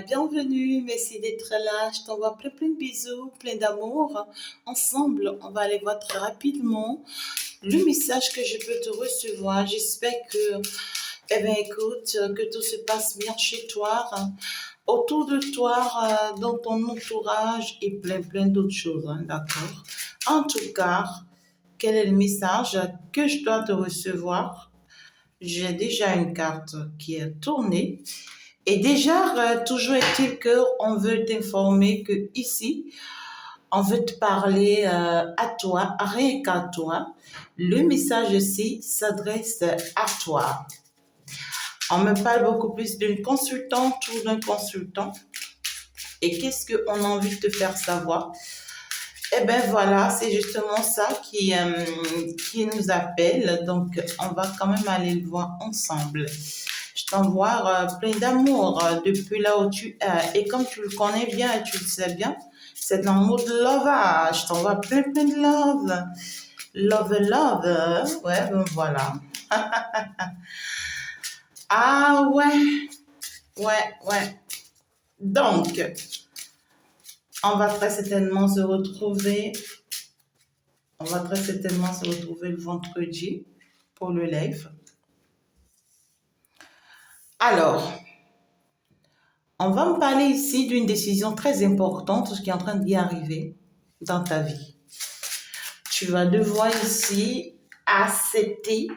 Bienvenue, merci d'être là. Je t'envoie plein de bisous, plein d'amour. Ensemble, on va aller voir très rapidement le message que je peux te recevoir. J'espère que, écoute, que tout se passe bien chez toi, autour de toi, dans ton entourage et plein d'autres choses, d'accord? En tout cas, quel est le message que je dois te recevoir? J'ai déjà une carte qui est tournée. Et déjà, toujours est-il qu'on veut t'informer que ici, on veut te parler à toi, rien qu'à toi. Le message ici s'adresse à toi. On me parle beaucoup plus d'une consultante ou d'un consultant. Et qu'est-ce qu'on a envie de te faire savoir? Eh bien voilà, c'est justement ça qui nous appelle. Donc, on va quand même aller le voir ensemble. Je t'envoie plein d'amour depuis là où tu es. Et comme tu le connais bien et tu le sais bien, c'est dans le mode love. Je t'envoie plein de love. Love. Ouais, ben voilà. Ah ouais. Donc, on va très certainement se retrouver. On va très certainement se retrouver le vendredi pour le live. Alors, on va me parler ici d'une décision très importante qui est en train d'y arriver dans ta vie. Tu vas devoir ici accepter,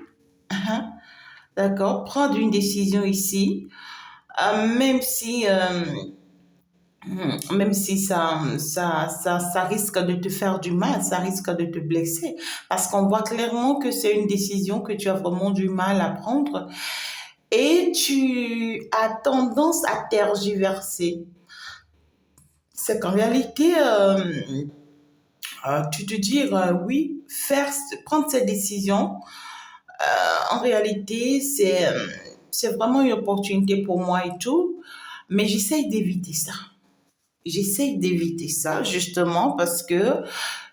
d'accord, prendre une décision ici, même si ça risque de te faire du mal, ça risque de te blesser, parce qu'on voit clairement que c'est une décision que tu as vraiment du mal à prendre et tu as tendance à tergiverser. C'est qu'en réalité, tu te dis, oui, prendre cette décision, en réalité, c'est vraiment une opportunité pour moi et tout, mais j'essaye d'éviter ça. J'essaye d'éviter ça, justement, parce que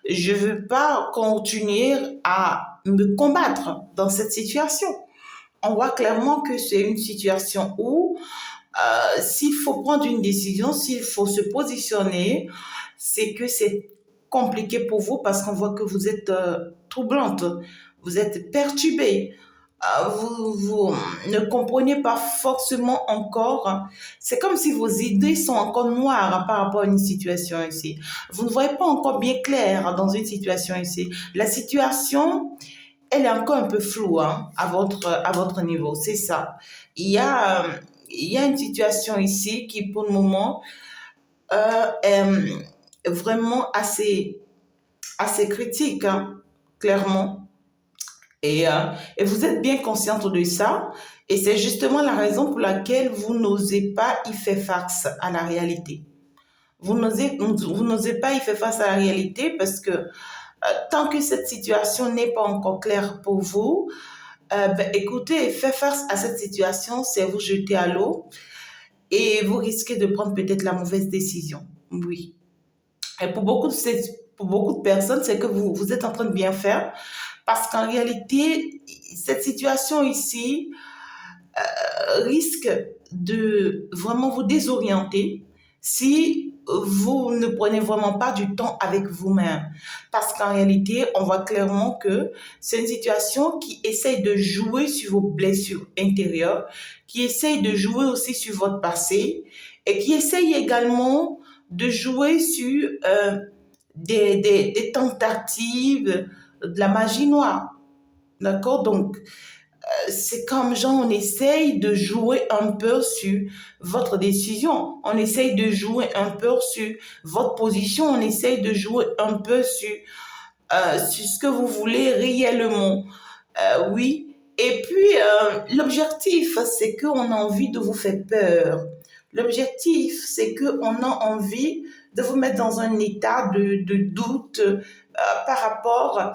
je veux pas continuer à me combattre dans cette situation. On voit clairement que c'est une situation où s'il faut prendre une décision, s'il faut se positionner, c'est que c'est compliqué pour vous parce qu'on voit que vous êtes troublante, vous êtes perturbée, vous ne comprenez pas forcément encore. C'est comme si vos idées sont encore noires par rapport à une situation ici. Vous ne voyez pas encore bien clair dans une situation ici. La situation, elle est encore un peu floue à votre niveau, c'est ça. Il y a, euh, il y a une situation ici qui, pour le moment, est vraiment assez critique, clairement. Et, euh, et vous êtes bien consciente de ça. Et c'est justement la raison pour laquelle vous n'osez pas y faire face à la réalité. Vous n'osez pas y faire face à la réalité parce que tant que cette situation n'est pas encore claire pour vous, écoutez, faire face à cette situation, c'est vous jeter à l'eau et vous risquez de prendre peut-être la mauvaise décision. Oui. Et pour beaucoup de personnes, c'est que vous êtes en train de bien faire parce qu'en réalité, cette situation ici risque de vraiment vous désorienter si vous ne prenez vraiment pas du temps avec vous-même. Parce qu'en réalité, on voit clairement que c'est une situation qui essaye de jouer sur vos blessures intérieures, qui essaye de jouer aussi sur votre passé et qui essaye également de jouer sur des tentatives de la magie noire. D'accord? Donc, c'est comme genre, on essaye de jouer un peu sur votre décision. On essaye de jouer un peu sur votre position. On essaye de jouer un peu sur ce que vous voulez réellement. Oui. Et puis, l'objectif, c'est qu'on a envie de vous faire peur. L'objectif, c'est qu'on a envie de vous mettre dans un état de doute par rapport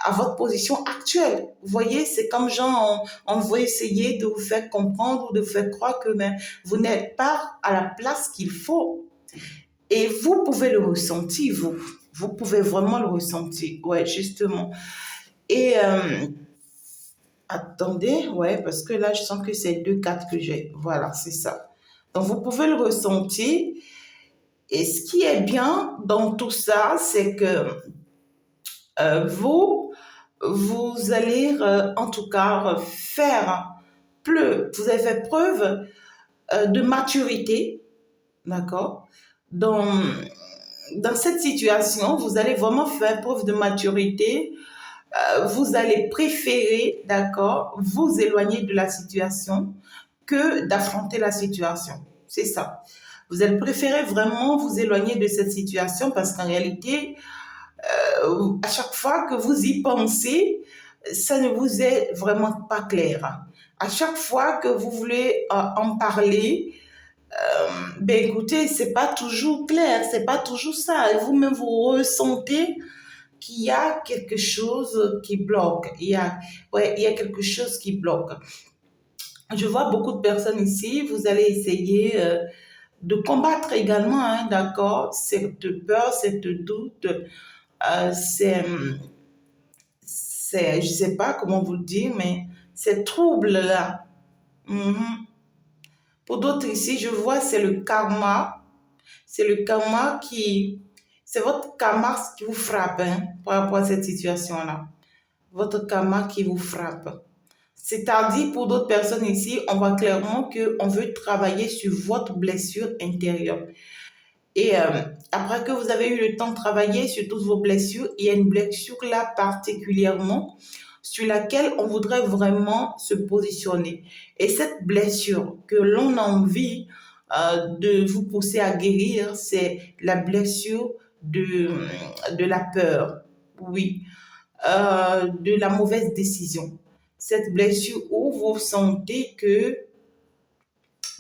à votre position actuelle. Vous voyez, c'est comme genre, on veut essayer de vous faire comprendre ou de vous faire croire que mais, vous n'êtes pas à la place qu'il faut. Et vous pouvez le ressentir, vous. Vous pouvez vraiment le ressentir. Ouais, justement. Et attendez, ouais, parce que là, je sens que c'est deux cartes que j'ai. Voilà, c'est ça. Donc, vous pouvez le ressentir. Et ce qui est bien dans tout ça, c'est que vous allez en tout cas vous avez fait preuve de maturité, d'accord? Dans cette situation, vous allez vraiment faire preuve de maturité. Vous allez préférer, d'accord, vous éloigner de la situation que d'affronter la situation. C'est ça. Vous allez préférer vraiment vous éloigner de cette situation parce qu'en réalité, à chaque fois que vous y pensez, ça ne vous est vraiment pas clair. À chaque fois que vous voulez en parler, ben écoutez, c'est pas toujours clair, c'est pas toujours ça. Et vous-même, vous ressentez qu'il y a quelque chose qui bloque. Il y a quelque chose qui bloque. Je vois beaucoup de personnes ici, vous allez essayer de combattre également, hein, d'accord, cette peur, cette doute, je sais pas comment vous le dire, mais ces troubles-là. Mhm. Pour d'autres ici, je vois, c'est le karma. C'est le karma c'est votre karma qui vous frappe, hein, par rapport à cette situation-là. Votre karma qui vous frappe. C'est-à-dire, pour d'autres personnes ici, on voit clairement qu'on veut travailler sur votre blessure intérieure. Et après que vous avez eu le temps de travailler sur toutes vos blessures, il y a une blessure là particulièrement sur laquelle on voudrait vraiment se positionner. Et cette blessure que l'on a envie de vous pousser à guérir, c'est la blessure de la peur, oui, de la mauvaise décision. Cette blessure où vous sentez que,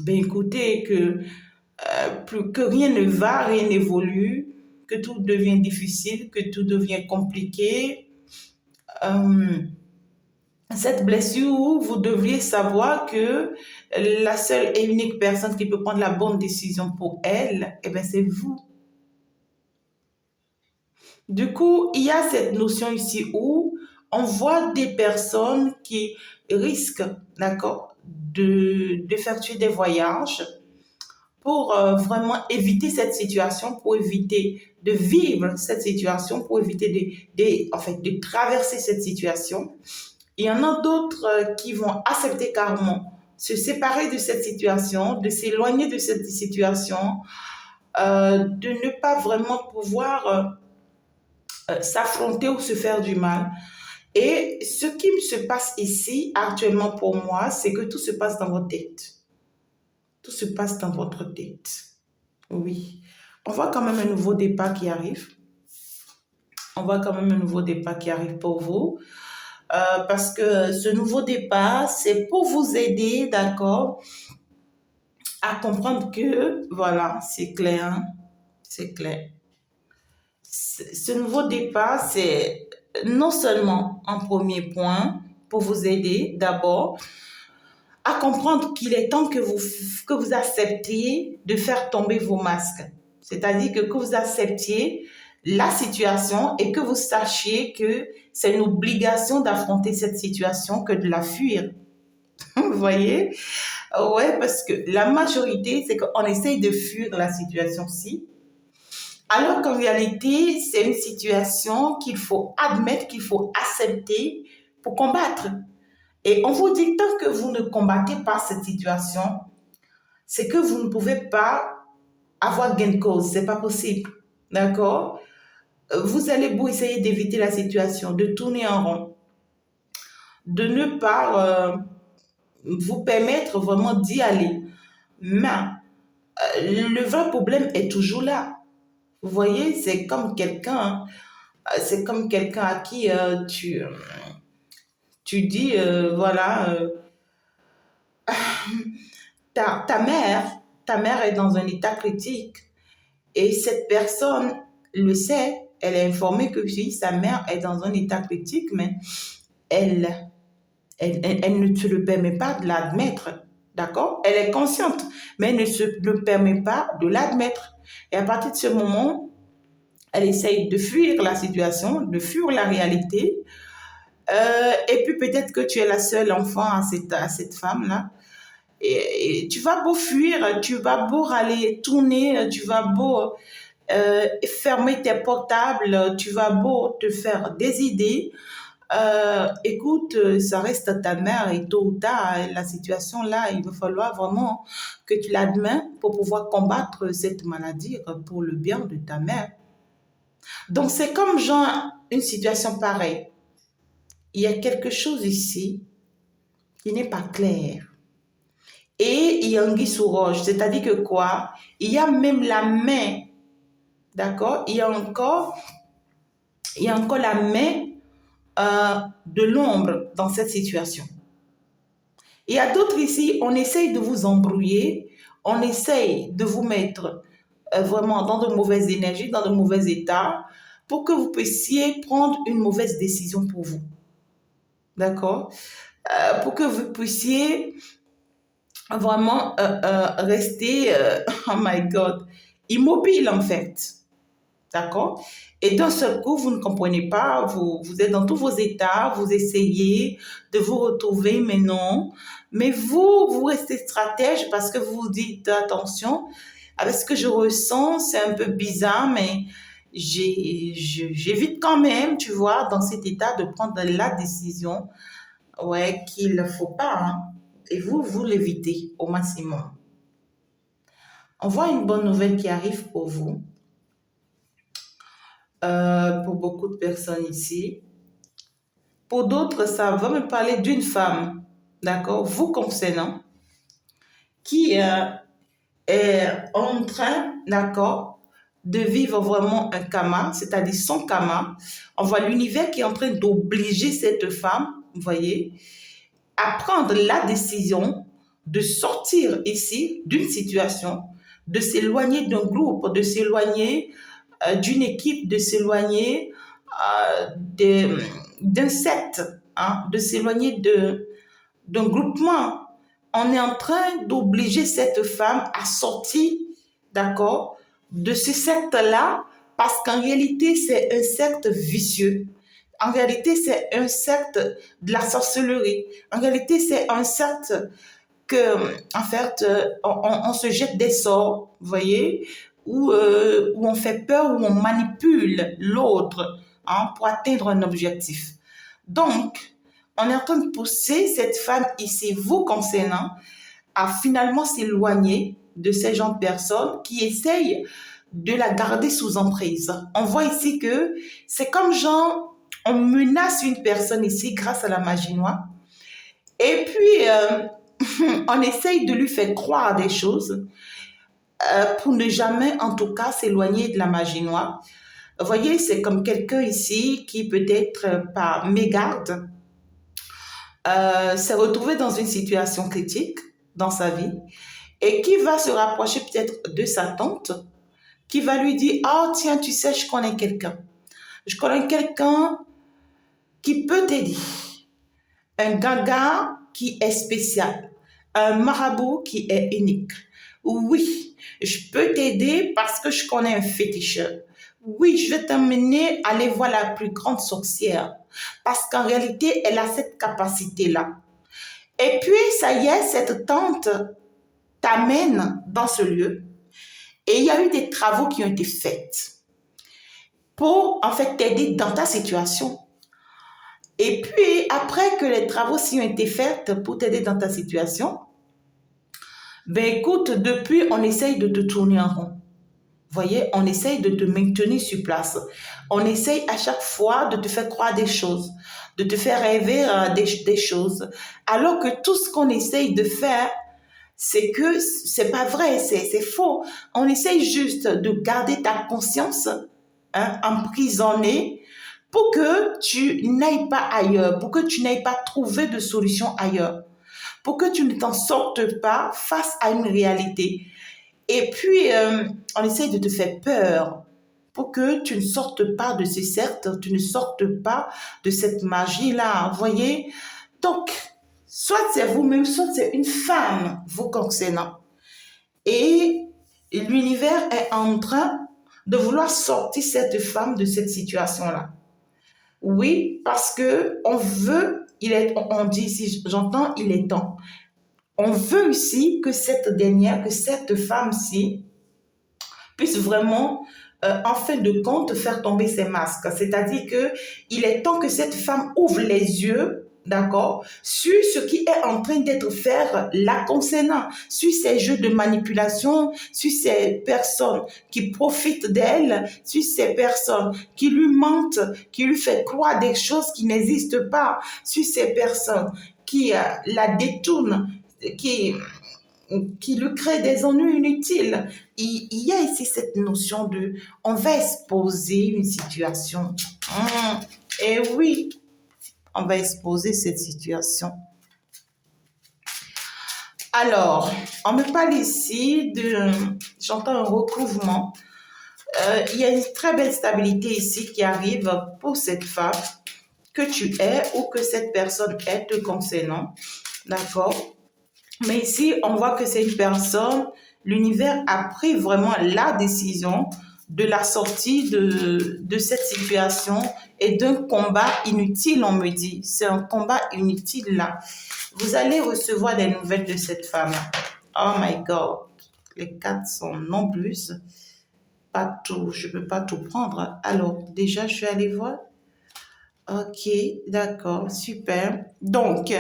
ben écoutez, que rien ne va, rien n'évolue, que tout devient difficile, que tout devient compliqué. Cette blessure où vous devriez savoir que la seule et unique personne qui peut prendre la bonne décision pour elle, eh bien, c'est vous. Du coup, il y a cette notion ici où on voit des personnes qui risquent, d'accord, d'effectuer des voyages pour vraiment éviter cette situation, pour éviter de vivre cette situation, pour éviter de traverser cette situation. Il y en a d'autres qui vont accepter carrément se séparer de cette situation, de s'éloigner de cette situation, de ne pas vraiment pouvoir s'affronter ou se faire du mal. Et ce qui se passe ici, actuellement pour moi, c'est que tout se passe dans votre tête. Tout se passe dans votre tête. Oui. On voit quand même un nouveau départ qui arrive. On voit quand même un nouveau départ qui arrive pour vous. Parce que ce nouveau départ, c'est pour vous aider, d'accord, à comprendre que, voilà, c'est clair, hein, c'est clair. Ce nouveau départ, c'est non seulement un premier point pour vous aider, d'abord, à comprendre qu'il est temps que vous acceptiez de faire tomber vos masques. C'est-à-dire que vous acceptiez la situation et que vous sachiez que c'est une obligation d'affronter cette situation que de la fuir. Vous voyez? Ouais, parce que la majorité, c'est qu'on essaye de fuir la situation-ci, alors qu'en réalité, c'est une situation qu'il faut admettre, qu'il faut accepter pour combattre. Et on vous dit, tant que vous ne combattez pas cette situation, c'est que vous ne pouvez pas avoir gain de cause. C'est pas possible. D'accord? Vous allez beau essayer d'éviter la situation, de tourner en rond, de ne pas vous permettre vraiment d'y aller. Mais le vrai problème est toujours là. Vous voyez, c'est comme quelqu'un à qui tu dis, voilà, ta mère est dans un état critique et cette personne le sait, elle est informée que oui, sa mère est dans un état critique, mais elle ne se le permet pas de l'admettre, d'accord? Elle est consciente, mais elle ne se le permet pas de l'admettre. Et à partir de ce moment, elle essaye de fuir la situation, de fuir la réalité. Et puis peut-être que tu es la seule enfant à cette femme-là. Et tu vas beau fuir, tu vas beau aller tourner, tu vas beau fermer tes portables, tu vas beau te faire des idées. Écoute, ça reste ta mère et tôt ou tard, la situation là, il va falloir vraiment que tu l'admets pour pouvoir combattre cette maladie pour le bien de ta mère. Donc, c'est comme genre une situation pareille. Il y a quelque chose ici qui n'est pas clair. Et il y a anguille sous roche, c'est-à-dire que quoi? Il y a même la main, d'accord? Il y a encore la main de l'ombre dans cette situation. Il y a d'autres ici, on essaye de vous embrouiller, on essaye de vous mettre vraiment dans de mauvaises énergies, dans de mauvais états, pour que vous puissiez prendre une mauvaise décision pour vous. D'accord? Pour que vous puissiez vraiment rester, oh my God, immobile en fait. D'accord? Et d'un seul coup, vous ne comprenez pas, vous êtes dans tous vos états, vous essayez de vous retrouver, mais non. Mais vous restez stratège parce que vous vous dites, attention, avec ce que je ressens, c'est un peu bizarre, mais j'évite quand même, tu vois, dans cet état de prendre la décision, ouais, qu'il ne faut pas, hein. Et vous l'évitez au maximum. On voit une bonne nouvelle qui arrive pour vous. Pour beaucoup de personnes ici. Pour d'autres, ça va me parler d'une femme, d'accord, vous concernant, qui est en train, d'accord, de vivre vraiment un karma, c'est-à-dire son karma. On voit l'univers qui est en train d'obliger cette femme, vous voyez, à prendre la décision de sortir ici d'une situation, de s'éloigner d'un groupe, de s'éloigner d'une équipe, de s'éloigner d'un secte, hein, de s'éloigner d'un groupement. On est en train d'obliger cette femme à sortir, d'accord, de ce secte-là, parce qu'en réalité, c'est un secte vicieux. En réalité, c'est un secte de la sorcellerie. En réalité, c'est un secte que, en fait, on se jette des sorts, vous voyez, où on fait peur, où on manipule l'autre, hein, pour atteindre un objectif. Donc, on est en train de pousser cette femme ici, vous concernant, à finalement s'éloigner de ces gens de personnes qui essayent de la garder sous emprise. On voit ici que c'est comme genre, on menace une personne ici grâce à la magie noire. Et puis, on essaye de lui faire croire des choses pour ne jamais, en tout cas, s'éloigner de la magie noire. Vous voyez, c'est comme quelqu'un ici qui peut-être par mégarde s'est retrouvé dans une situation critique dans sa vie et qui va se rapprocher peut-être de sa tante, qui va lui dire, « Oh, tiens, tu sais, je connais quelqu'un. Je connais quelqu'un qui peut t'aider. Un gaga qui est spécial. Un marabout qui est unique. Oui, je peux t'aider parce que je connais un féticheur. Oui, je vais t'emmener à aller voir la plus grande sorcière. Parce qu'en réalité, elle a cette capacité-là. » Et puis, ça y est, cette tante t'amène dans ce lieu. Et il y a eu des travaux qui ont été faits pour, en fait, t'aider dans ta situation. Et puis, après que les travaux s'y ont été faits pour t'aider dans ta situation, ben écoute, depuis, on essaye de te tourner en rond. Vous voyez, on essaye de te maintenir sur place. On essaye à chaque fois de te faire croire des choses, de te faire rêver des choses. Alors que tout ce qu'on essaye de faire, c'est que c'est pas vrai, c'est faux. On essaye juste de garder ta conscience, hein, emprisonnée pour que tu n'ailles pas ailleurs, pour que tu n'ailles pas trouver de solution ailleurs, pour que tu ne t'en sortes pas face à une réalité. Et puis, on essaye de te faire peur pour que tu ne sortes pas de ces cercles, tu ne sortes pas de cette magie-là, vous voyez. Donc, soit c'est vous-même, soit c'est une femme vous concernant. Et l'univers est en train de vouloir sortir cette femme de cette situation-là. Oui, parce que on veut, on dit ici, j'entends, il est temps. On veut ici que cette dernière, que cette femme-ci puisse vraiment, en fin de compte, faire tomber ses masques. C'est-à-dire que il est temps que cette femme ouvre les yeux, d'accord, sur ce qui est en train d'être fait la concernant, sur ces jeux de manipulation, sur ces personnes qui profitent d'elle, sur ces personnes qui lui mentent, qui lui fait croire des choses qui n'existent pas, sur ces personnes qui la détournent, qui qui lui crée des ennuis inutiles. Il y a ici cette notion de on va exposer une situation. Et oui, on va exposer cette situation. Alors, on me parle ici de, j'entends un recouvrement. Il y a une très belle stabilité ici qui arrive pour cette femme que tu es ou que cette personne est te concernant. D'accord? Mais ici, on voit que c'est une personne, l'univers a pris vraiment la décision de la sortie de cette situation et d'un combat inutile, on me dit. C'est un combat inutile là. Vous allez recevoir des nouvelles de cette femme. Oh my God. Les cartes sont non plus. Pas tout, je ne peux pas tout prendre. Alors, déjà, je vais aller voir. Ok, d'accord, super. Donc,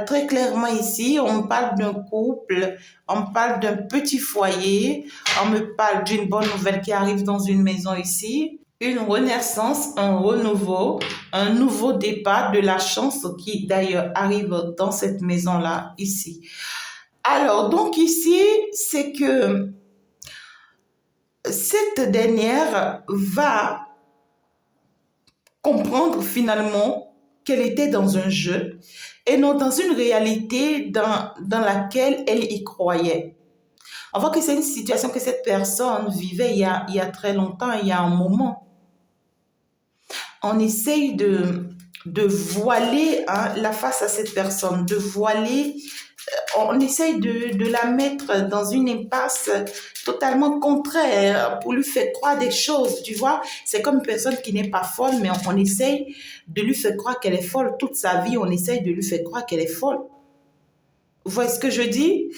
très clairement ici, on parle d'un couple, on parle d'un petit foyer, on me parle d'une bonne nouvelle qui arrive dans une maison ici, une renaissance, un renouveau, un nouveau départ, de la chance qui d'ailleurs arrive dans cette maison-là, ici. Alors, donc ici, c'est que cette dernière va comprendre finalement qu'elle était dans un jeu et non dans une réalité dans laquelle elle y croyait. On voit que c'est une situation que cette personne vivait il y a très longtemps, il y a un moment. On essaye de voiler la face à cette personne, de voiler, on essaye de la mettre dans une impasse totalement contraire pour lui faire croire des choses, tu vois. C'est comme une personne qui n'est pas folle, mais on essaye de lui faire croire qu'elle est folle toute sa vie, on essaye de lui faire croire qu'elle est folle. Vous voyez ce que je dis?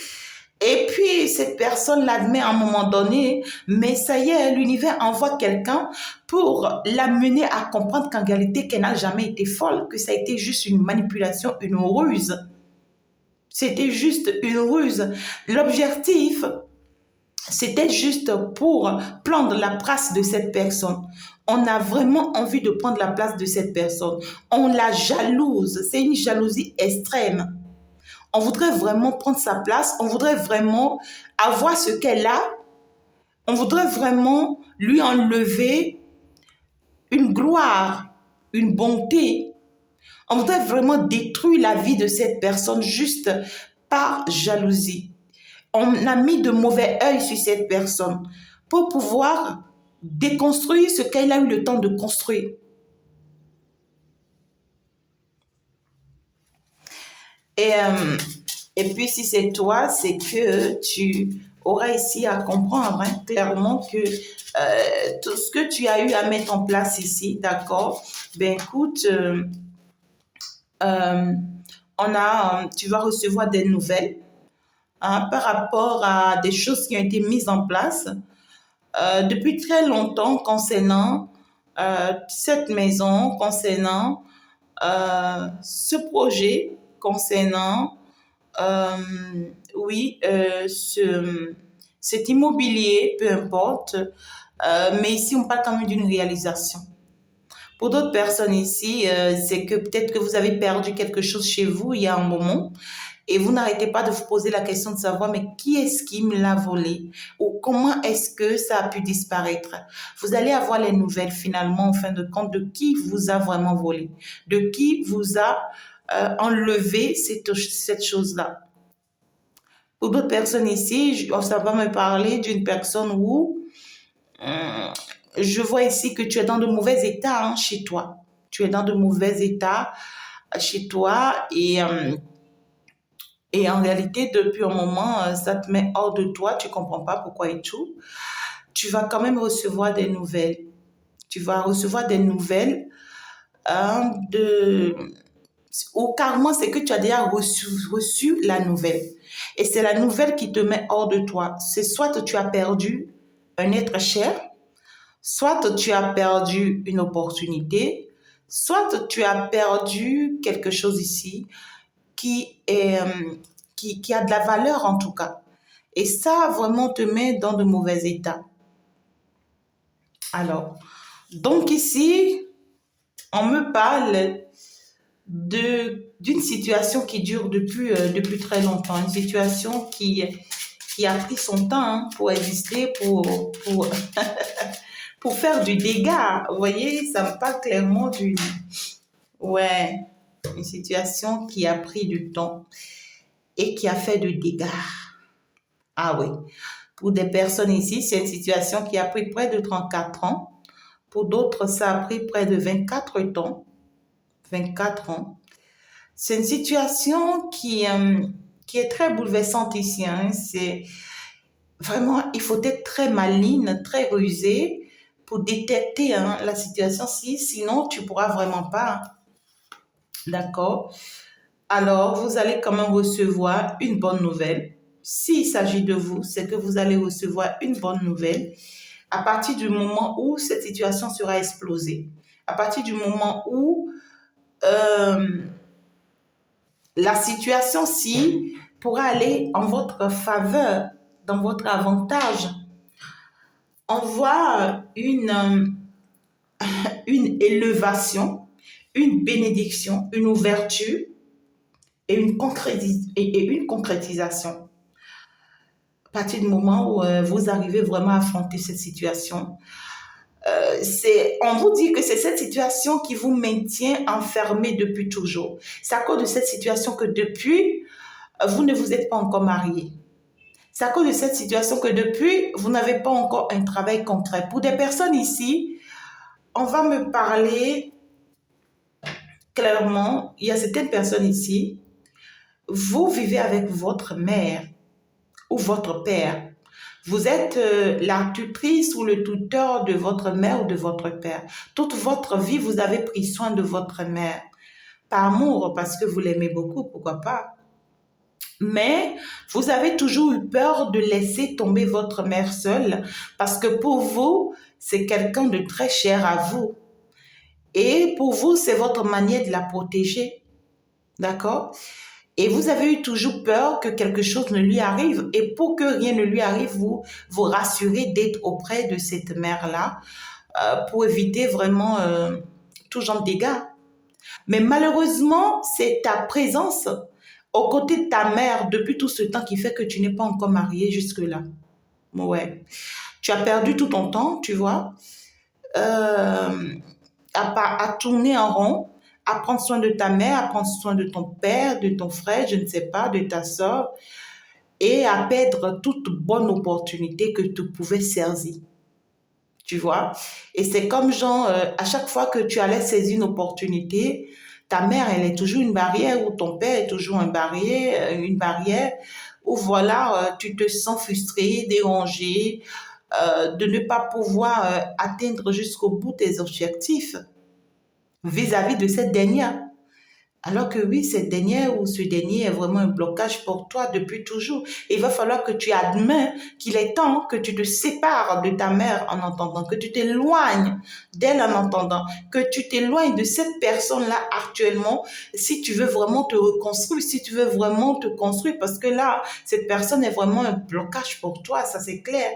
Et puis, cette personne l'admet à un moment donné, mais ça y est, l'univers envoie quelqu'un pour l'amener à comprendre qu'en réalité, qu'elle n'a jamais été folle, que ça a été juste une manipulation, une ruse. C'était juste une ruse. L'objectif, c'était juste pour prendre la place de cette personne. On a vraiment envie de prendre la place de cette personne. On la jalouse. C'est une jalousie extrême. On voudrait vraiment prendre sa place. On voudrait vraiment avoir ce qu'elle a. On voudrait vraiment lui enlever une gloire, une bonté. On voudrait vraiment détruire la vie de cette personne juste par jalousie. On a mis de mauvais œil sur cette personne pour pouvoir déconstruire ce qu'elle a eu le temps de construire. Et puis, si c'est toi, c'est que tu auras ici à comprendre clairement que tout ce que tu as eu à mettre en place ici, d'accord, ben écoute, tu vas recevoir des nouvelles par rapport à des choses qui ont été mises en place depuis très longtemps concernant cette maison, concernant ce projet, concernant cet immobilier, peu importe, mais ici on parle quand même d'une réalisation. Pour d'autres personnes ici, c'est que peut-être que vous avez perdu quelque chose chez vous il y a un moment et vous n'arrêtez pas de vous poser la question de savoir mais qui est-ce qui me l'a volé ou comment est-ce que ça a pu disparaître. Vous allez avoir les nouvelles finalement en fin de compte de qui vous a vraiment volé, de qui vous a enlevé cette chose-là. Pour d'autres personnes ici, ça va me parler d'une personne où je vois ici que tu es dans de mauvais états chez toi. Tu es dans de mauvais états chez toi et en réalité, depuis un moment, ça te met hors de toi, tu ne comprends pas pourquoi et tout. Tu vas quand même recevoir des nouvelles. Tu vas recevoir des nouvelles de Ou carrément, c'est que tu as déjà reçu la nouvelle. Et c'est la nouvelle qui te met hors de toi. C'est soit tu as perdu un être cher, soit tu as perdu une opportunité, soit tu as perdu quelque chose ici qui, est, qui a de la valeur en tout cas. Et ça, vraiment, te met dans de mauvais états. Alors, donc ici, on me parle d'une situation qui dure depuis très longtemps, une situation qui a pris son temps pour exister, pour faire du dégât. Vous voyez, ça me parle clairement d'une... Ouais, une situation qui a pris du temps et qui a fait du dégât. Ah oui. Pour des personnes ici, c'est une situation qui a pris près de 34 ans. Pour d'autres, ça a pris près de 24 ans. 24 ans. C'est une situation qui est très bouleversante ici. C'est vraiment, il faut être très maligne, très rusé pour détecter la situation. Sinon, tu ne pourras vraiment pas. D'accord? Alors, vous allez quand même recevoir une bonne nouvelle. S'il s'agit de vous, c'est que vous allez recevoir une bonne nouvelle à partir du moment où cette situation sera explosée. À partir du moment où euh, la situation-ci pourra aller en votre faveur, dans votre avantage. On voit une élévation, une bénédiction, une ouverture et une concrétisation. À partir du moment où vous arrivez vraiment à affronter cette situation, on vous dit que c'est cette situation qui vous maintient enfermé depuis toujours. C'est à cause de cette situation que depuis, vous ne vous êtes pas encore marié. C'est à cause de cette situation que depuis, vous n'avez pas encore un travail concret. Pour des personnes ici, on va me parler clairement. Il y a certaines personnes ici, vous vivez avec votre mère ou votre père. Vous êtes la tutrice ou le tuteur de votre mère ou de votre père. Toute votre vie, vous avez pris soin de votre mère. Par amour, parce que vous l'aimez beaucoup, pourquoi pas. Mais vous avez toujours eu peur de laisser tomber votre mère seule parce que pour vous, c'est quelqu'un de très cher à vous. Et pour vous, c'est votre manière de la protéger. D'accord? Et vous avez eu toujours peur que quelque chose ne lui arrive. Et pour que rien ne lui arrive, vous vous rassurez d'être auprès de cette mère-là pour éviter vraiment tout genre de dégâts. Mais malheureusement, c'est ta présence aux côtés de ta mère depuis tout ce temps qui fait que tu n'es pas encore mariée jusque-là. Ouais. Tu as perdu tout ton temps, tu vois, euh, à tourner en rond, à prendre soin de ta mère, à prendre soin de ton père, de ton frère, je ne sais pas, de ta soeur, et à perdre toute bonne opportunité que tu pouvais saisir. Tu vois? Et c'est comme genre, à chaque fois que tu allais saisir une opportunité, ta mère, elle est toujours une barrière, ou ton père est toujours une barrière, où voilà, tu te sens frustré, dérangé, de ne pas pouvoir atteindre jusqu'au bout tes objectifs vis-à-vis de cette dernière. Alors que oui, cette dernière ou ce dernier est vraiment un blocage pour toi depuis toujours. Et il va falloir que tu admets qu'il est temps que tu te sépares de ta mère en entendant, que tu t'éloignes d'elle en entendant, que tu t'éloignes de cette personne-là actuellement si tu veux vraiment te reconstruire, si tu veux vraiment te construire, parce que là, cette personne est vraiment un blocage pour toi, ça c'est clair.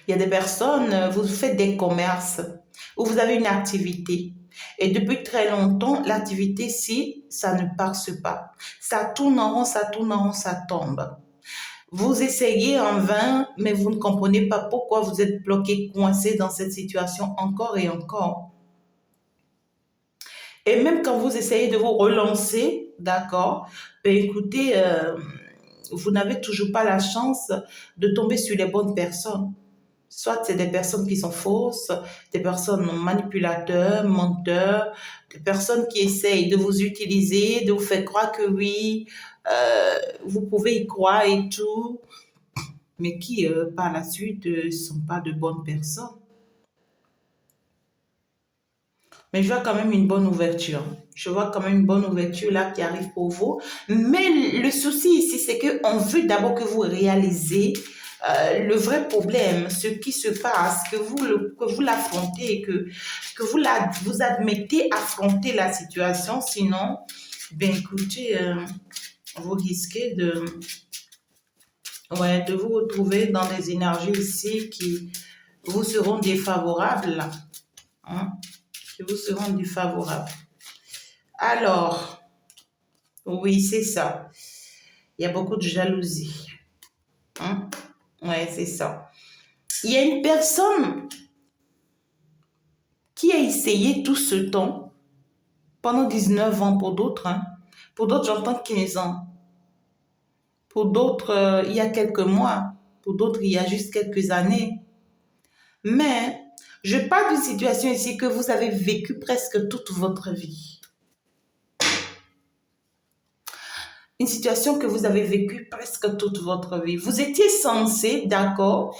Il y a des personnes, vous faites des commerces ou vous avez une activité. Et depuis très longtemps, l'activité, si ça ne passe pas, ça tourne en rond, ça tourne en rond, ça tombe. Vous essayez en vain, mais vous ne comprenez pas pourquoi vous êtes bloqué, coincé dans cette situation encore et encore. Et même quand vous essayez de vous relancer, d'accord, ben écoutez, vous n'avez toujours pas la chance de tomber sur les bonnes personnes. Soit c'est des personnes qui sont fausses, des personnes manipulateurs, menteurs, des personnes qui essayent de vous utiliser, de vous faire croire que oui, vous pouvez y croire et tout, mais qui par la suite ne sont pas de bonnes personnes. Mais je vois quand même une bonne ouverture. Je vois quand même une bonne ouverture là qui arrive pour vous. Mais le souci ici, c'est qu'on veut d'abord que vous réalisez le vrai problème, ce qui se passe, que vous l'affrontez, que vous admettez affronter la situation. Sinon, ben écoutez, vous risquez de vous retrouver dans des énergies ici qui vous seront défavorables. Hein, qui vous seront défavorables. Alors, oui, c'est ça. Il y a beaucoup de jalousie. Hein? Ouais, c'est ça. Il y a une personne qui a essayé tout ce temps, pendant 19 ans pour d'autres. Hein. Pour d'autres, j'entends 15 ans. Pour d'autres, il y a quelques mois. Pour d'autres, il y a juste quelques années. Mais je parle d'une situation ici que vous avez vécue presque toute votre vie. Une situation que vous avez vécue presque toute votre vie. Vous étiez censé, d'accord,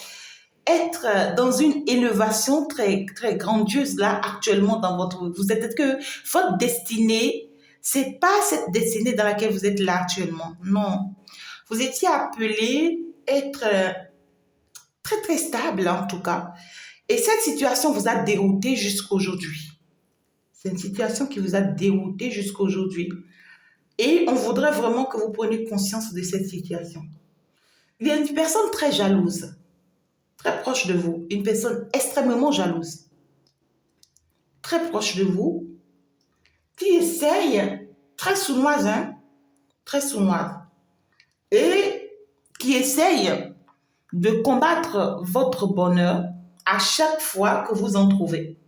être dans une élévation très, très grandiose là actuellement dans votre vie. Vous êtes que votre destinée, c'est pas cette destinée dans laquelle vous êtes là actuellement. Non. Vous étiez appelé être très, très stable en tout cas. Et cette situation vous a dérouté jusqu'à aujourd'hui. C'est une situation qui vous a dérouté jusqu'à aujourd'hui. Et on voudrait vraiment que vous preniez conscience de cette situation. Il y a une personne très jalouse, très proche de vous, une personne extrêmement jalouse, très proche de vous, qui essaye, très sournoise, hein, très sournoise, et qui essaye de combattre votre bonheur à chaque fois que vous en trouvez.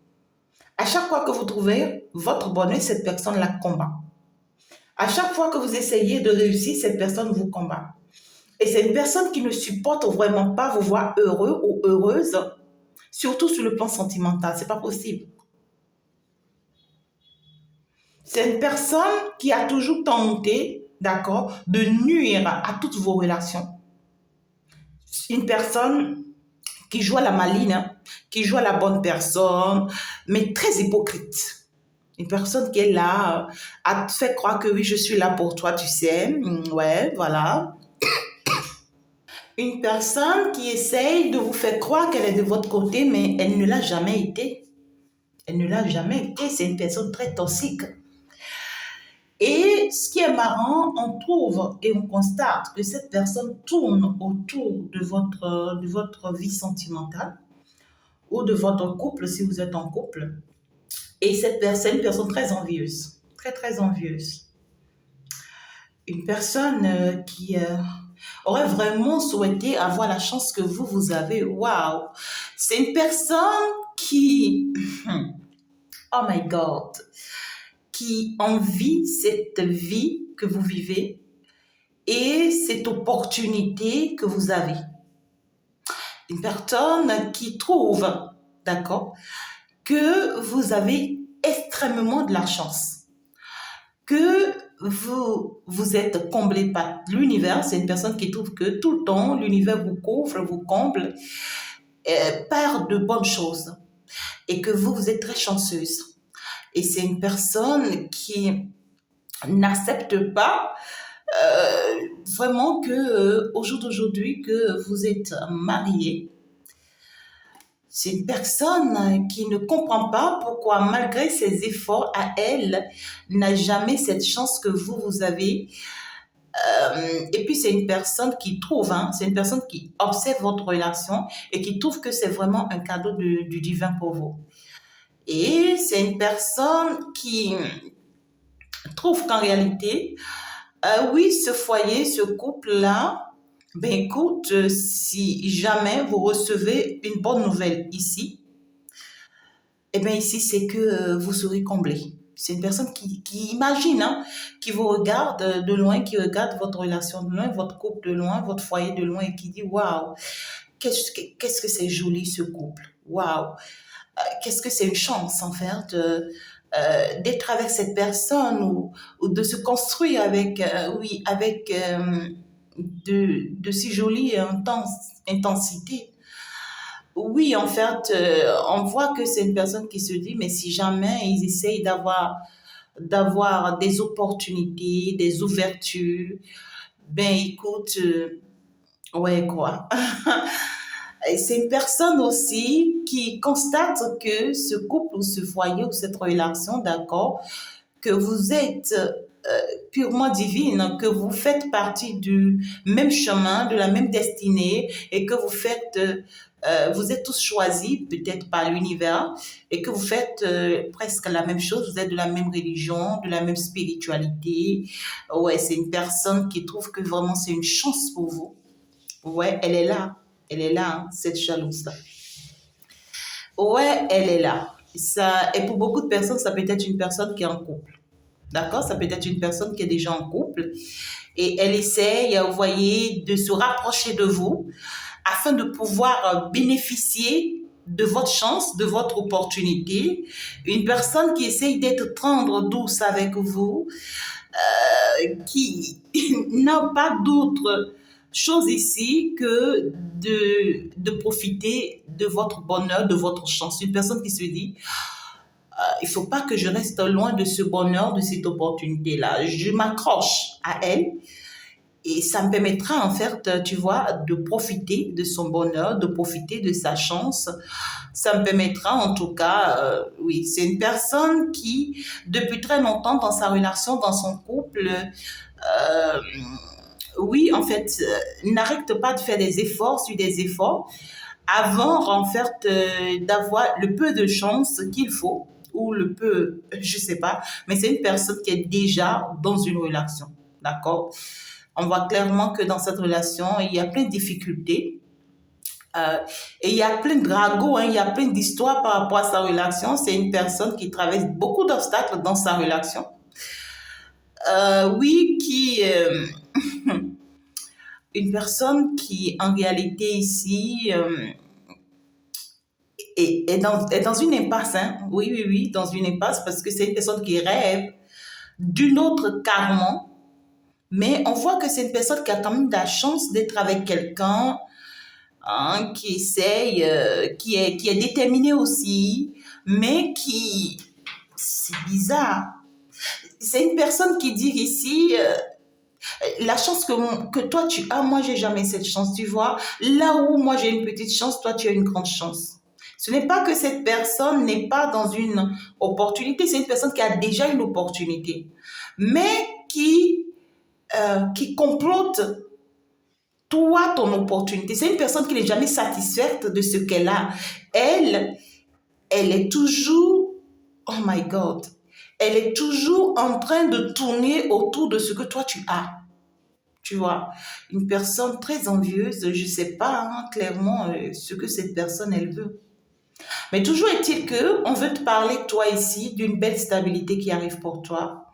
À chaque fois que vous trouvez votre bonheur, cette personne la combat. À chaque fois que vous essayez de réussir, cette personne vous combat. Et c'est une personne qui ne supporte vraiment pas vous voir heureux ou heureuse, surtout sur le plan sentimental. C'est pas possible. C'est une personne qui a toujours tenté, d'accord, de nuire à toutes vos relations. Une personne qui joue à la maline, qui joue à la bonne personne, mais très hypocrite. Une personne qui est là, à te faire croire que oui, je suis là pour toi, tu sais. Ouais, voilà. Une personne qui essaye de vous faire croire qu'elle est de votre côté, mais elle ne l'a jamais été. Elle ne l'a jamais été. C'est une personne très toxique. Et ce qui est marrant, on trouve et on constate que cette personne tourne autour de votre vie sentimentale ou de votre couple si vous êtes en couple. Et cette personne est une personne très envieuse. Très, très envieuse. Une personne qui aurait vraiment souhaité avoir la chance que vous avez. Waouh! C'est une personne qui, oh my God, qui envie cette vie que vous vivez et cette opportunité que vous avez. Une personne qui trouve, d'accord, que vous avez extrêmement de la chance, que vous êtes comblé par l'univers. C'est une personne qui trouve que tout le temps, l'univers vous couvre, vous comble par de bonnes choses et que vous êtes très chanceuse. Et c'est une personne qui n'accepte pas vraiment que au jour d'aujourd'hui que vous êtes marié. C'est une personne qui ne comprend pas pourquoi, malgré ses efforts à elle, n'a jamais cette chance que vous avez. Et puis, c'est une personne qui trouve, hein, c'est une personne qui observe votre relation et qui trouve que c'est vraiment un cadeau du divin pour vous. Et c'est une personne qui trouve qu'en réalité, oui, ce foyer, ce couple-là, ben écoute, si jamais vous recevez une bonne nouvelle ici, eh bien ici, c'est que vous serez comblé. C'est une personne qui imagine, hein, qui vous regarde de loin, qui regarde votre relation de loin, votre couple de loin, votre foyer de loin et qui dit, waouh, qu'est-ce que c'est joli ce couple. Waouh, qu'est-ce que c'est une chance en fait d'être avec cette personne ou de se construire avec, oui, avec de si jolie intensité. Oui, en fait, on voit que c'est une personne qui se dit, mais si jamais ils essayent d'avoir des opportunités, des ouvertures, ben écoute, ouais quoi. Et c'est une personne aussi qui constate que ce couple ou ce foyer ou cette relation, d'accord, que vous êtes purement divine, que vous faites partie du même chemin, de la même destinée et que vous êtes tous choisis, peut-être par l'univers, et que vous faites presque la même chose, vous êtes de la même religion, de la même spiritualité. Ouais, c'est une personne qui trouve que vraiment c'est une chance pour vous. Ouais, elle est là, hein, cette jalouse-là. Ouais, elle est là. Ça, et pour beaucoup de personnes, ça peut être une personne qui est en couple. D'accord? Ça peut être une personne qui est déjà en couple et elle essaye, vous voyez, de se rapprocher de vous afin de pouvoir bénéficier de votre chance, de votre opportunité. Une personne qui essaye d'être tendre, douce avec vous, qui n'a pas d'autre chose ici que de profiter de votre bonheur, de votre chance. Une personne qui se dit, il faut pas que je reste loin de ce bonheur, de cette opportunité-là. Je m'accroche à elle et ça me permettra en fait, tu vois, de profiter de son bonheur, de profiter de sa chance. Ça me permettra en tout cas, oui, c'est une personne qui, depuis très longtemps dans sa relation, dans son couple, oui, en fait, n'arrête pas de faire des efforts sur des efforts avant, en fait, d'avoir le peu de chance qu'il faut, ou le peu, je sais pas, mais c'est une personne qui est déjà dans une relation, d'accord? On voit clairement que dans cette relation, il y a plein de difficultés, euh, et il y a plein de ragots, hein, il y a plein d'histoires par rapport à sa relation. C'est une personne qui traverse beaucoup d'obstacles dans sa relation. Oui, une personne qui, en réalité, ici, est dans une impasse. Hein. Oui, oui, oui, dans une impasse parce que c'est une personne qui rêve d'une autre carrément. Mais on voit que c'est une personne qui a quand même de la chance d'être avec quelqu'un, hein, qui essaye, qui est déterminé aussi, mais qui... C'est bizarre. C'est une personne qui dit ici, la chance que toi tu as, moi j'ai jamais cette chance, tu vois. Là où moi j'ai une petite chance, toi tu as une grande chance. Ce n'est pas que cette personne n'est pas dans une opportunité, c'est une personne qui a déjà une opportunité, mais qui complote toi ton opportunité. C'est une personne qui n'est jamais satisfaite de ce qu'elle a. Elle, elle est toujours, oh my God, elle est toujours en train de tourner autour de ce que toi tu as. Tu vois, une personne très envieuse, je ne sais pas hein, clairement ce que cette personne elle veut. Mais toujours est-il que on veut te parler toi ici d'une belle stabilité qui arrive pour toi.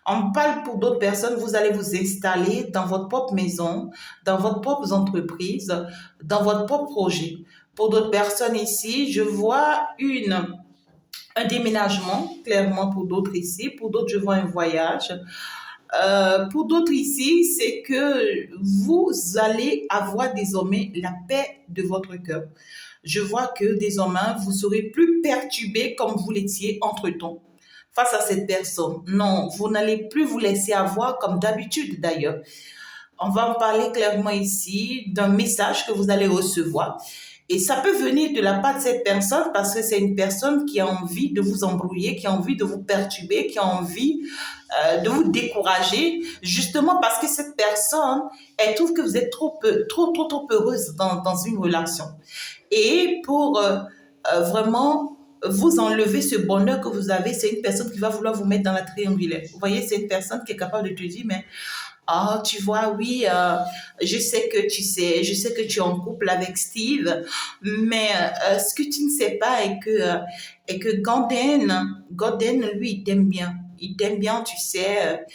On parle pour d'autres personnes, vous allez vous installer dans votre propre maison, dans votre propre entreprise, dans votre propre projet. Pour d'autres personnes ici, je vois un déménagement, clairement pour d'autres ici. Pour d'autres, je vois un voyage. Pour d'autres ici, c'est que vous allez avoir désormais la paix de votre cœur. Je vois que désormais, vous serez plus perturbé comme vous l'étiez entre-temps face à cette personne. Non, vous n'allez plus vous laisser avoir comme d'habitude d'ailleurs. On va en parler clairement ici d'un message que vous allez recevoir. Et ça peut venir de la part de cette personne parce que c'est une personne qui a envie de vous embrouiller, qui a envie de vous perturber, qui a envie de vous décourager, justement parce que cette personne, elle trouve que vous êtes trop heureuse dans une relation. Et pour vraiment vous enlever ce bonheur que vous avez, c'est une personne qui va vouloir vous mettre dans la triangulaire. Vous voyez, c'est une personne qui est capable de te dire, mais ah, tu vois, oui, je sais que tu es en couple avec Steve, mais ce que tu ne sais pas est que Gordon, lui, il t'aime bien. Il t'aime bien, tu sais.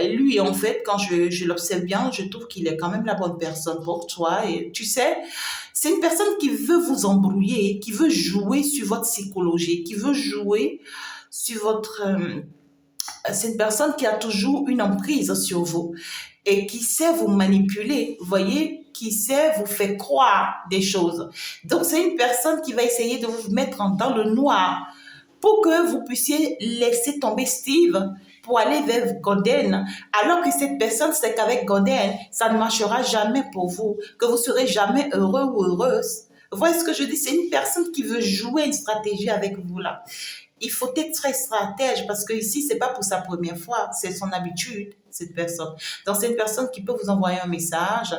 Lui, en fait, quand je l'observe bien, je trouve qu'il est quand même la bonne personne pour toi. Et tu sais, c'est une personne qui veut vous embrouiller, qui veut jouer sur votre psychologie, qui veut jouer sur votre... c'est une personne qui a toujours une emprise sur vous et qui sait vous manipuler, vous voyez, qui sait vous faire croire des choses. Donc, c'est une personne qui va essayer de vous mettre dans le noir pour que vous puissiez laisser tomber Steve pour aller vers Gordon, alors que cette personne sait qu'avec Gordon, ça ne marchera jamais pour vous, que vous serez jamais heureux ou heureuse. Vous voyez ce que je dis? C'est une personne qui veut jouer une stratégie avec vous là. Il faut être très stratège parce que ici, c'est pas pour sa première fois, c'est son habitude, cette personne. Donc, c'est une personne qui peut vous envoyer un message,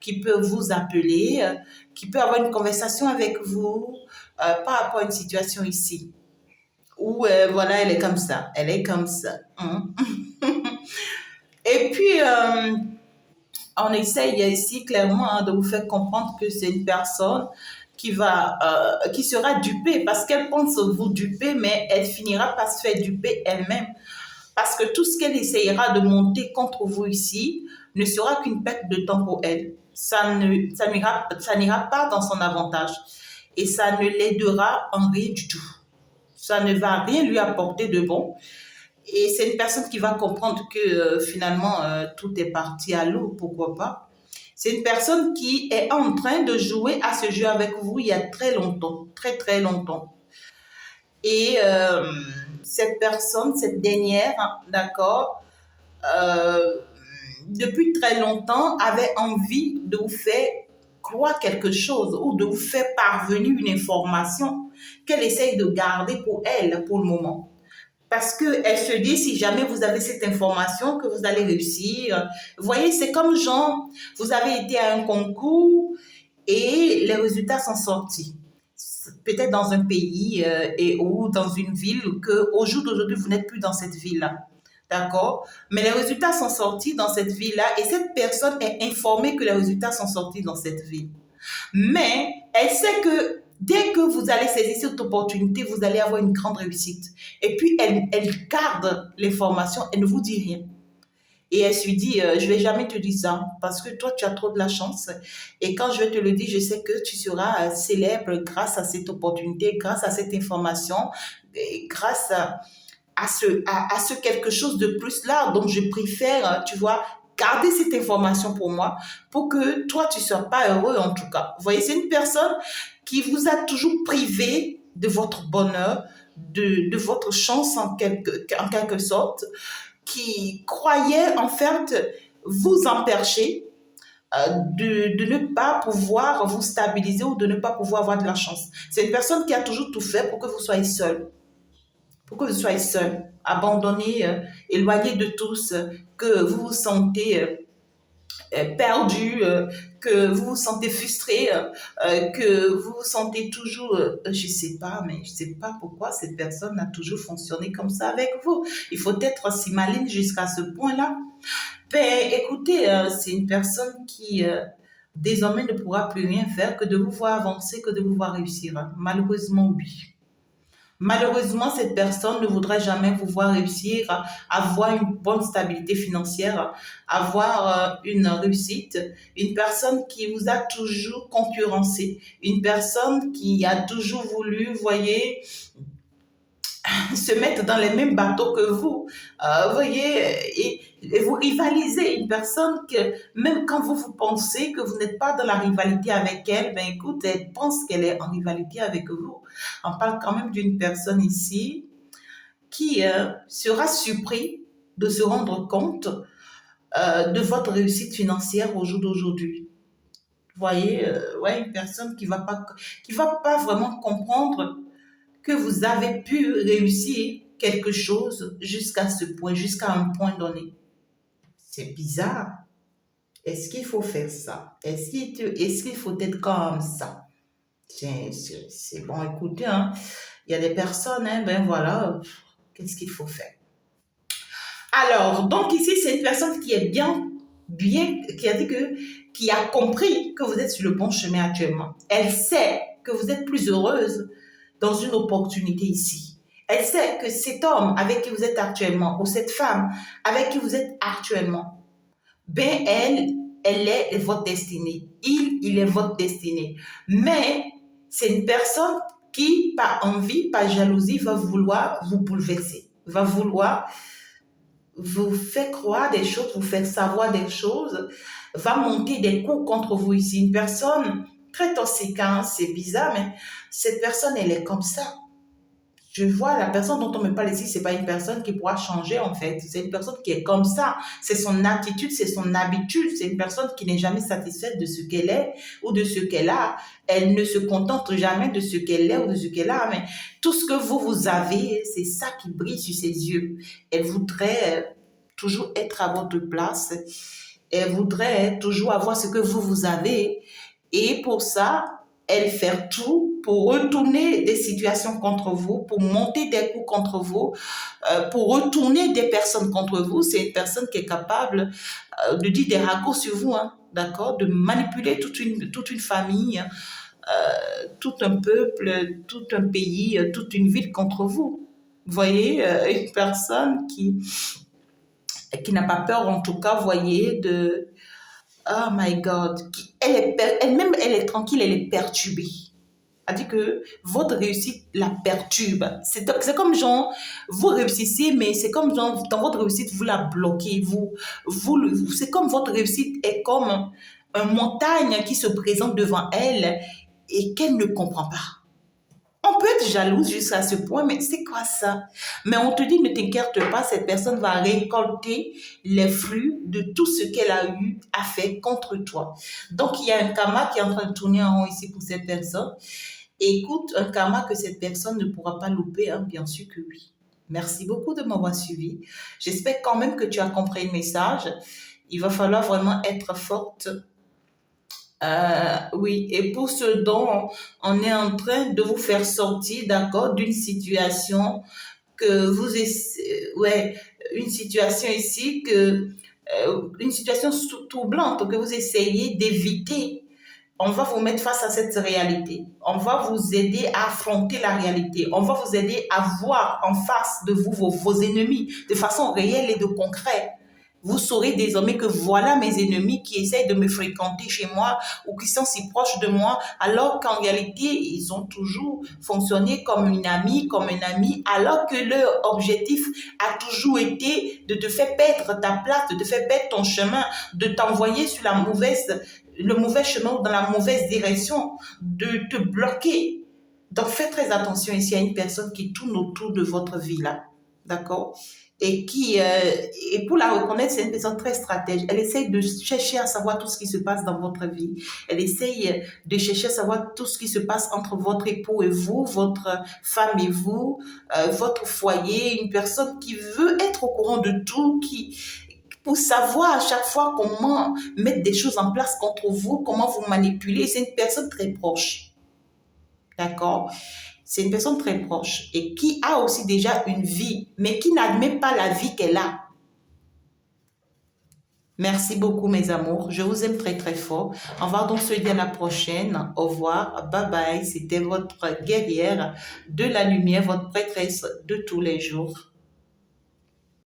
qui peut vous appeler, qui peut avoir une conversation avec vous par rapport à une situation ici. Où, voilà, elle est comme ça, elle est comme ça. Et puis, on essaye ici clairement de vous faire comprendre que c'est une personne qui sera dupée parce qu'elle pense vous duper, mais elle finira par se faire duper elle-même. Parce que tout ce qu'elle essayera de monter contre vous ici ne sera qu'une perte de temps pour elle. Ça n'ira pas dans son avantage. Et ça ne l'aidera en rien du tout. Ça ne va rien lui apporter de bon. Et c'est une personne qui va comprendre que finalement, tout est parti à l'eau, pourquoi pas. C'est une personne qui est en train de jouer à ce jeu avec vous il y a très longtemps, très très longtemps. Et cette personne, cette dernière, d'accord, depuis très longtemps, avait envie de vous faire croire quelque chose ou de vous faire parvenir une information qu'elle essaye de garder pour elle pour le moment. Parce qu'elle se dit, si jamais vous avez cette information, que vous allez réussir. Vous voyez, c'est comme genre, vous avez été à un concours et les résultats sont sortis. Peut-être dans un pays ou dans une ville qu'au jour d'aujourd'hui, vous n'êtes plus dans cette ville-là. D'accord? Mais les résultats sont sortis dans cette ville-là et cette personne est informée que les résultats sont sortis dans cette ville. Mais elle sait que dès que vous allez saisir cette opportunité, vous allez avoir une grande réussite. Et puis, elle garde l'information, elle ne vous dit rien. Et elle se dit, je ne vais jamais te dire ça parce que toi, tu as trop de la chance. Et quand je vais te le dire, je sais que tu seras célèbre grâce à cette opportunité, grâce à cette information, et grâce à ce quelque chose de plus là. Donc, je préfère, tu vois, garder cette information pour moi, pour que toi, tu ne sois pas heureux en tout cas. Vous voyez, c'est une personne qui vous a toujours privé de votre bonheur, de votre chance en quelque sorte, qui croyait en fait vous empêcher de ne pas pouvoir vous stabiliser ou de ne pas pouvoir avoir de la chance. C'est une personne qui a toujours tout fait pour que vous soyez seul. Pour que vous soyez seul, abandonné, éloigné de tous, que vous vous sentez perdu, que vous vous sentez frustré, que vous vous sentez toujours, je sais pas, mais je sais pas pourquoi cette personne a toujours fonctionné comme ça avec vous. Il faut être si maligne jusqu'à ce point-là. Ben, écoutez, c'est une personne qui désormais ne pourra plus rien faire que de vous voir avancer, que de vous voir réussir. Malheureusement, oui. Malheureusement, cette personne ne voudra jamais vous voir réussir, avoir une bonne stabilité financière, avoir une réussite. Une personne qui vous a toujours concurrencé, une personne qui a toujours voulu, voyez, se mettre dans les mêmes bateaux que vous, voyez, et vous rivalisez. Une personne que, même quand vous pensez que vous n'êtes pas dans la rivalité avec elle, ben écoute, elle pense qu'elle est en rivalité avec vous. On parle quand même d'une personne ici qui sera surpris de se rendre compte de votre réussite financière au jour d'aujourd'hui. Vous voyez, ouais, une personne qui va pas vraiment comprendre que vous avez pu réussir quelque chose jusqu'à ce point, jusqu'à un point donné. C'est bizarre. Est-ce qu'il faut faire ça? Est-ce qu'il faut être comme ça? C'est bon, écoutez, hein, il y a des personnes, hein, ben voilà, qu'est-ce qu'il faut faire? Alors, donc ici, c'est une personne qui est qui a compris que vous êtes sur le bon chemin actuellement. Elle sait que vous êtes plus heureuse dans une opportunité ici. Elle sait que cet homme avec qui vous êtes actuellement, ou cette femme avec qui vous êtes actuellement, ben elle est votre destinée. Il est votre destinée. Mais c'est une personne qui, par envie, par jalousie, va vouloir vous bouleverser, va vouloir vous faire croire des choses, vous faire savoir des choses va monter des coups contre vous ici. Une personne très toxique, hein, c'est bizarre, mais cette personne, elle est comme ça. Je vois la personne dont on me parle ici, c'est pas une personne qui pourra changer en fait. C'est une personne qui est comme ça. C'est son attitude, c'est son habitude. C'est une personne qui n'est jamais satisfaite de ce qu'elle est ou de ce qu'elle a. Elle ne se contente jamais de ce qu'elle est ou de ce qu'elle a. Mais tout ce que vous avez, c'est ça qui brille sur ses yeux. Elle voudrait toujours être à votre place. Elle voudrait toujours avoir ce que vous avez. Et pour ça, elle fait tout pour retourner des situations contre vous, pour monter des coups contre vous, pour retourner des personnes contre vous. C'est une personne qui est capable de dire des raccourcis sur vous, hein, d'accord, de manipuler toute une famille, tout un peuple, tout un pays, toute une ville contre vous. Vous voyez, une personne qui n'a pas peur, en tout cas, vous voyez, de... Oh my God. Elle-même, elle est tranquille, elle est perturbée. C'est-à-dire que votre réussite la perturbe. C'est comme genre, vous réussissez, mais c'est comme genre, dans votre réussite, vous la bloquez. C'est comme votre réussite est comme une montagne qui se présente devant elle et qu'elle ne comprend pas. On peut être jalouse jusqu'à ce point, mais c'est quoi ça? Mais on te dit, ne t'inquiète pas, cette personne va récolter les fruits de tout ce qu'elle a eu à faire contre toi. Donc, il y a un karma qui est en train de tourner en rond ici pour cette personne. Écoute, un karma que cette personne ne pourra pas louper, hein, bien sûr que oui. Merci beaucoup de m'avoir suivi. J'espère quand même que tu as compris le message. Il va falloir vraiment être forte. Oui, et pour ce dont on est en train de vous faire sortir, d'accord, d'une situation que ouais, une situation ici une situation troublante que vous essayez d'éviter. On va vous mettre face à cette réalité. On va vous aider à affronter la réalité. On va vous aider à voir en face de vous vos ennemis de façon réelle et de concrète. Vous saurez désormais que voilà mes ennemis qui essayent de me fréquenter chez moi ou qui sont si proches de moi, alors qu'en réalité, ils ont toujours fonctionné comme une amie, comme un ami, alors que leur objectif a toujours été de te faire perdre ta place, de te faire perdre ton chemin, de t'envoyer sur le mauvais chemin ou dans la mauvaise direction, de te bloquer. Donc, faites très attention ici à une personne qui tourne autour de votre vie là. D'accord? Et pour la reconnaître, c'est une personne très stratège. Elle essaye de chercher à savoir tout ce qui se passe dans votre vie. Elle essaye de chercher à savoir tout ce qui se passe entre votre époux et vous, votre femme et vous, votre foyer. Une personne qui veut être au courant de tout, pour savoir à chaque fois comment mettre des choses en place contre vous, comment vous manipuler. C'est une personne très proche. D'accord? C'est une personne très proche et qui a aussi déjà une vie, mais qui n'admet pas la vie qu'elle a. Merci beaucoup, mes amours. Je vous aime très, très fort. On va donc se dire à la prochaine. Au revoir. Bye bye. C'était votre guerrière de la lumière, votre prêtresse de tous les jours.